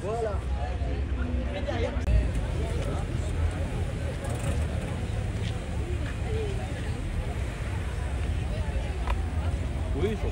Oui, il faut.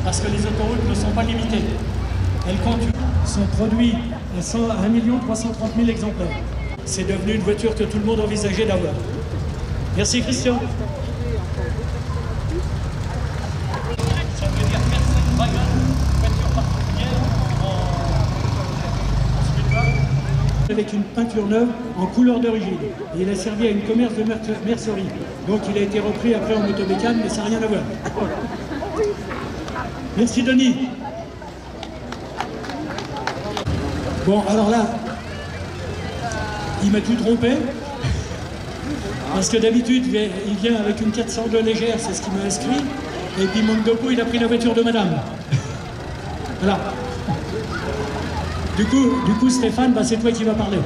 parce que les autoroutes ne sont pas limitées. Elles comptent son produit à 1 330 000 exemplaires. C'est devenu une voiture que tout le monde envisageait d'avoir. Merci Christian. Ça veut dire Mercedes-Wagen, voiture particulière en avec une peinture neuve en couleur d'origine. Il a servi à une commerce de mercerie. Donc il a été repris après en automécane, mais ça n'a rien à voir. Merci Denis. Bon, alors là, il m'a tout trompé. Parce que d'habitude, il vient avec une 402 légère, c'est ce qu'il m'a inscrit. Et puis, manque de peau, il a pris la voiture de madame. Voilà. Du coup, Stéphane, bah, c'est toi qui vas parler.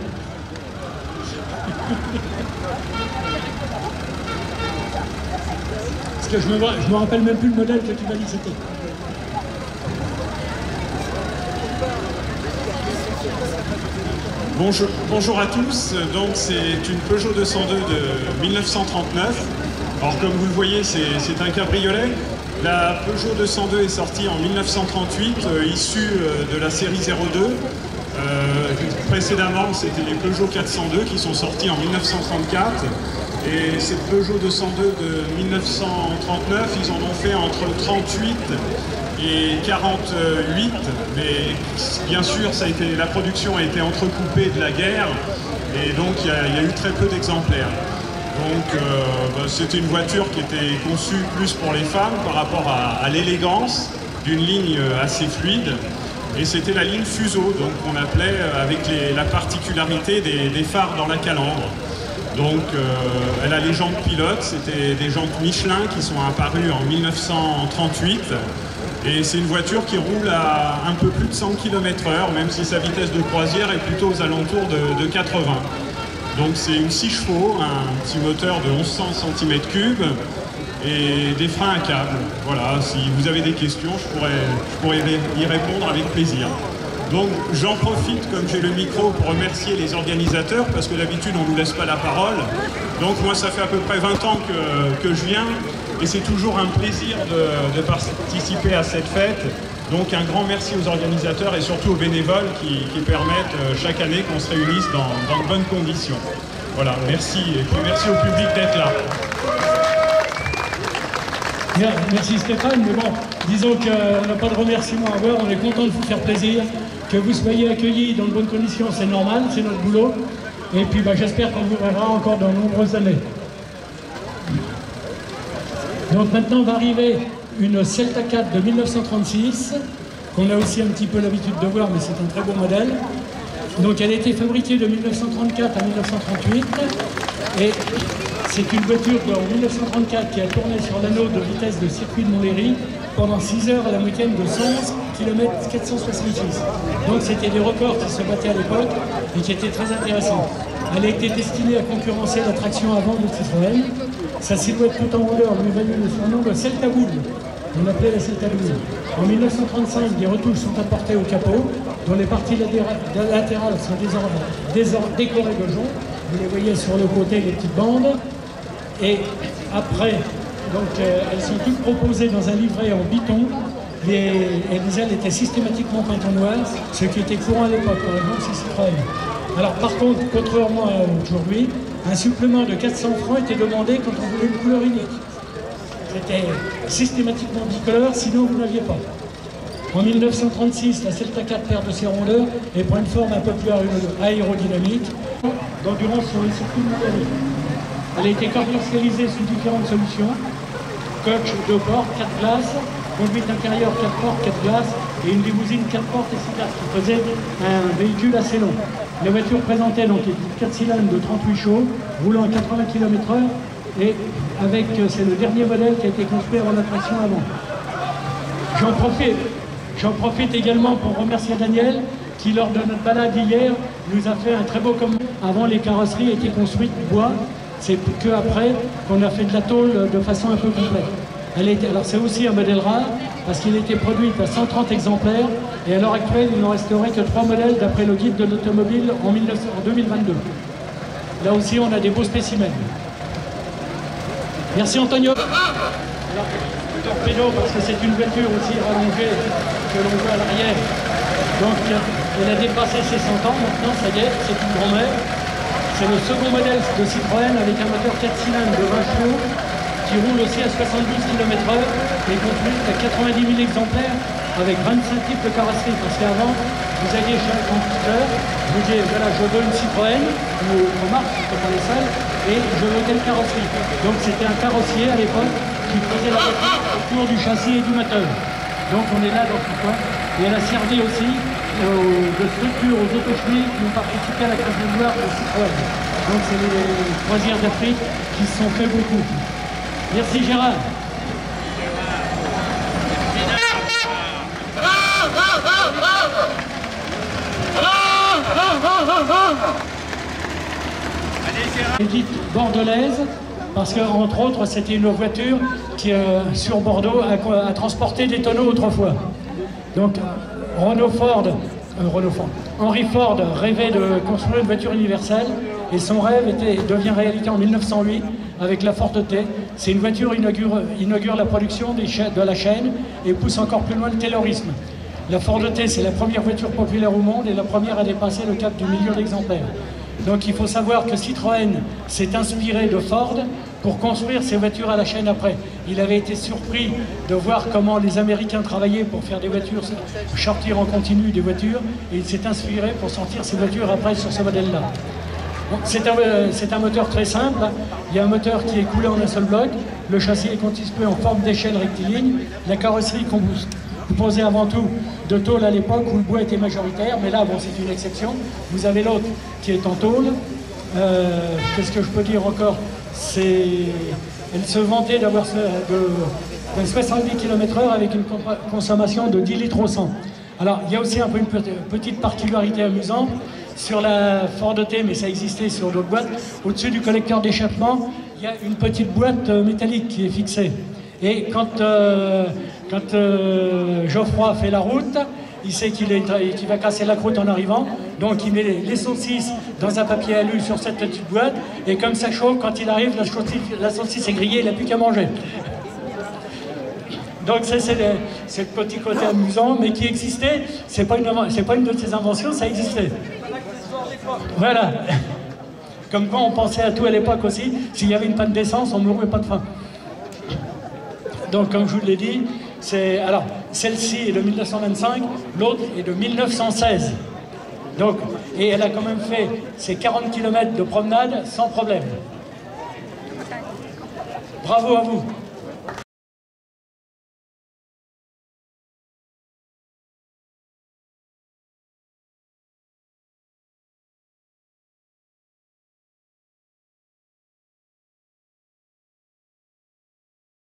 Parce que je me rappelle même plus le modèle que tu m'as dit que c'était. Bonjour à tous, donc c'est une Peugeot 202 de 1939. Alors comme vous le voyez, c'est un cabriolet. La Peugeot 202 est sortie en 1938, issue de la série 02. Précédemment, c'était les Peugeot 402 qui sont sortis en 1934. Et cette Peugeot 202 de 1939, ils en ont fait entre 38 et 48, mais bien sûr la production a été entrecoupée de la guerre et donc il y a eu très peu d'exemplaires. Donc c'était une voiture qui était conçue plus pour les femmes par rapport à l'élégance d'une ligne assez fluide, et c'était la ligne Fuso, donc on appelait avec la particularité des phares dans la calandre. Donc elle a les jantes pilotes, c'était des jantes Michelin qui sont apparues en 1938. Et c'est une voiture qui roule à un peu plus de 100 km/h, même si sa vitesse de croisière est plutôt aux alentours de 80. Donc c'est une 6 chevaux, un petit moteur de 1100 cm3 et des freins à câble. Voilà, si vous avez des questions, je pourrais y répondre avec plaisir. Donc j'en profite, comme j'ai le micro, pour remercier les organisateurs, parce que d'habitude on ne nous laisse pas la parole. Donc moi ça fait à peu près 20 ans que je viens, et c'est toujours un plaisir de participer à cette fête. Donc un grand merci aux organisateurs et surtout aux bénévoles qui permettent chaque année qu'on se réunisse dans de bonnes conditions. Voilà, merci, et puis merci au public d'être là. Merci Stéphane, mais bon, disons qu'on n'a pas de remerciements à avoir, on est content de vous faire plaisir, que vous soyez accueillis dans de bonnes conditions, c'est normal, c'est notre boulot, et puis j'espère qu'on vous verra encore dans de nombreuses années. Donc maintenant va arriver une Celta 4 de 1936, qu'on a aussi un petit peu l'habitude de voir, mais c'est un très beau modèle. Donc elle a été fabriquée de 1934 à 1938, et c'est une voiture en 1934 qui a tourné sur l'anneau de vitesse de circuit de Montlhéry pendant 6 heures à la moyenne de 111 km 466. Donc c'était des records qui se battaient à l'époque et qui étaient très intéressants. Elle a été destinée à concurrencer la traction avant de Citroën. Sa silhouette tout en rondeur lui valut le surnom de Celta Bull. On l'appelait la Celta Bull. En 1935, des retouches sont apportées au capot, dont les parties latérales sont décorées de joncs. Vous les voyez sur le côté, les petites bandes. Et après, donc, elles sont toutes proposées dans un livret en biton. Les ailes étaient systématiquement peintes en noir, ce qui était courant à l'époque, par exemple, c'est Citroën. Alors par contre, contrairement à aujourd'hui, un supplément de 400 francs était demandé quand on voulait une couleur unique. C'était systématiquement bicolore, sinon vous n'aviez pas. En 1936, la Celta 4 perd de ses rondeurs et prend une forme un peu plus aérodynamique, d'endurance sur les circuits de Montlhéry. Elle a été commercialisée sous différentes solutions: coach 2 portes, 4 places, conduite intérieure 4 portes, 4 glaces et une limousine 4 portes et 6 places qui faisait un véhicule assez long. La voiture présentait donc 4 cylindres de 38 chevaux, roulant à 80 km/h et c'est le dernier modèle qui a été construit avant la traction avant. J'en profite également pour remercier Daniel qui, lors de notre balade hier, nous a fait un très beau commentaire. Avant, les carrosseries étaient construites de bois. C'est qu'après qu'on a fait de la tôle de façon un peu complète. Alors c'est aussi un modèle rare parce qu'il a été produit à 130 exemplaires et à l'heure actuelle il n'en resterait que 3 modèles d'après le guide de l'automobile en 2022. Là aussi on a des beaux spécimens. Merci Antonio. Alors, torpedo parce que c'est une voiture aussi rallongée que l'on voit à l'arrière. Donc elle a dépassé ses 100 ans, maintenant ça y est, c'est une grand-mère. C'est le second modèle de Citroën avec un moteur 4 cylindres de 20 chevaux qui roule aussi à 72 km/h et conduit à 90 000 exemplaires avec 25 types de carrosserie. Parce qu'avant, vous alliez chez un constructeur, vous disiez voilà, je veux une Citroën, ou remarque, c'est pas les seuls, et je veux telle carrosserie. Donc c'était un carrossier à l'époque qui faisait la voiture autour du châssis et du moteur. Donc on est là dans ce coin. Et elle a servi aussi de structure aux autochemises qui ont participé à la classe de gloire de Citroën. Donc c'est les croisières d'Afrique qui se sont fait beaucoup. Merci Gérard. Petite bordelaise, parce qu'entre autres c'était une voiture qui sur Bordeaux a transporté des tonneaux autrefois. Donc Henry Ford rêvait de construire une voiture universelle et son rêve devient réalité en 1908 avec la Ford T. C'est une voiture inaugure la production de la chaîne et pousse encore plus loin le taylorisme. La Ford T, c'est la première voiture populaire au monde et la première à dépasser le cap du million d'exemplaires. Donc il faut savoir que Citroën s'est inspiré de Ford pour construire ses voitures à la chaîne après. Il avait été surpris de voir comment les Américains travaillaient pour faire des voitures, sortir en continu des voitures, et il s'est inspiré pour sortir ses voitures après sur ce modèle-là. C'est un moteur très simple. Il y a un moteur qui est coulé en un seul bloc. Le châssis est constitué en forme d'échelle rectiligne. La carrosserie composée avant tout de tôle à l'époque où le bois était majoritaire, mais là, bon, c'est une exception. Vous avez l'autre qui est en tôle. Qu'est-ce que je peux dire encore? Elle se vantait d'avoir 70 km/h avec une consommation de 10 litres au 100. Alors, il y a aussi un peu une petite particularité amusante. Sur la Ford T, mais ça existait sur d'autres boîtes, au-dessus du collecteur d'échappement, il y a une petite boîte métallique qui est fixée. Et quand Geoffroy fait la route, il sait qu'il va casser la croûte en arrivant, donc il met les saucisses dans un papier alu sur cette petite boîte, et comme ça chauffe, quand il arrive, la saucisse est grillée, il n'a plus qu'à manger. Donc c'est le petit côté amusant, mais qui existait, c'est pas une de ses inventions, ça existait. Voilà. Comme quand on pensait à tout à l'époque aussi, s'il y avait une panne d'essence, on ne mourrait pas de faim. Donc comme je vous l'ai dit, alors celle-ci est de 1925, l'autre est de 1916. Donc, et elle a quand même fait ses 40 km de promenade sans problème. Bravo à vous.